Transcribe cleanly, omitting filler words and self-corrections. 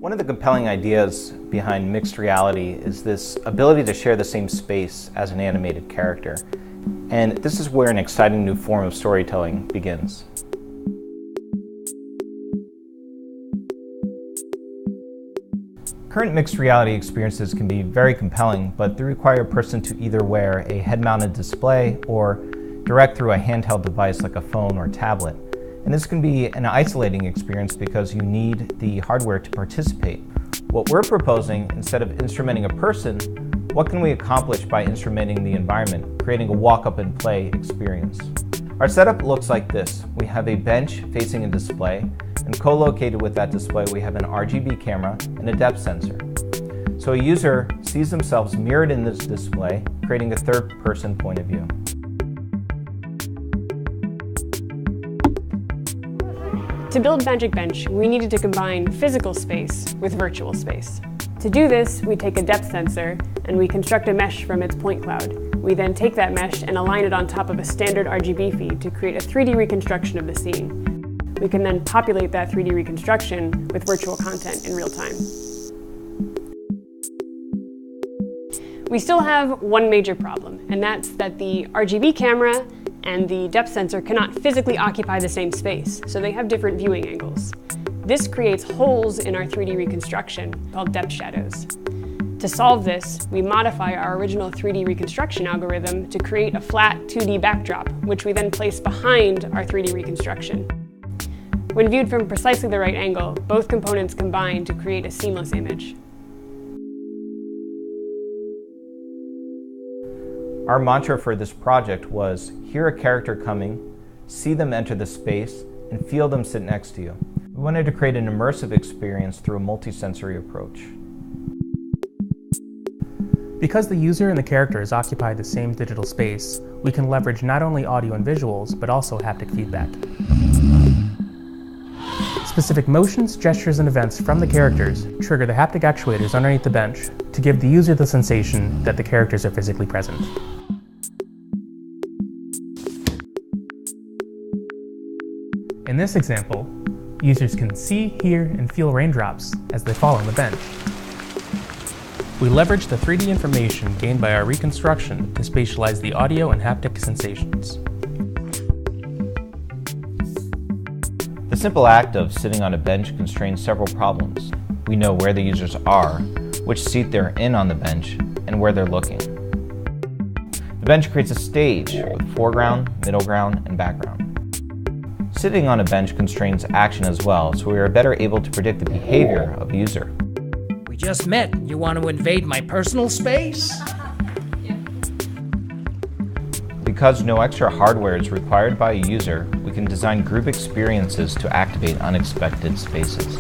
One of the compelling ideas behind mixed reality is this ability to share the same space as an animated character. And this is where an exciting new form of storytelling begins. Current mixed reality experiences can be very compelling, but they require a person to either wear a head-mounted display or direct through a handheld device like a phone or tablet. And this can be an isolating experience because you need the hardware to participate. What we're proposing, instead of instrumenting a person, what can we accomplish by instrumenting the environment, creating a walk-up-and-play experience? Our setup looks like this. We have a bench facing a display, and co-located with that display we have an RGB camera and a depth sensor. So a user sees themselves mirrored in this display, creating a third-person point of view. To build Magic Bench, we needed to combine physical space with virtual space. To do this, we take a depth sensor and we construct a mesh from its point cloud. We then take that mesh and align it on top of a standard RGB feed to create a 3D reconstruction of the scene. We can then populate that 3D reconstruction with virtual content in real time. We still have one major problem, and that's that the RGB camera and the depth sensor cannot physically occupy the same space, so they have different viewing angles. This creates holes in our 3D reconstruction called depth shadows. To solve this, we modify our original 3D reconstruction algorithm to create a flat 2D backdrop, which we then place behind our 3D reconstruction. When viewed from precisely the right angle, both components combine to create a seamless image. Our mantra for this project was, hear a character coming, see them enter the space, and feel them sit next to you. We wanted to create an immersive experience through a multi-sensory approach. Because the user and the characters occupy the same digital space, we can leverage not only audio and visuals, but also haptic feedback. Specific motions, gestures, and events from the characters trigger the haptic actuators underneath the bench to give the user the sensation that the characters are physically present. In this example, users can see, hear, and feel raindrops as they fall on the bench. We leverage the 3D information gained by our reconstruction to spatialize the audio and haptic sensations. The simple act of sitting on a bench constrains several problems. We know where the users are, which seat they're in on the bench, and where they're looking. The bench creates a stage with foreground, middle ground, and background. Sitting on a bench constrains action as well, so we are better able to predict the behavior of a user. We just met. You want to invade my personal space? Because no extra hardware is required by a user, we can design group experiences to activate unexpected spaces.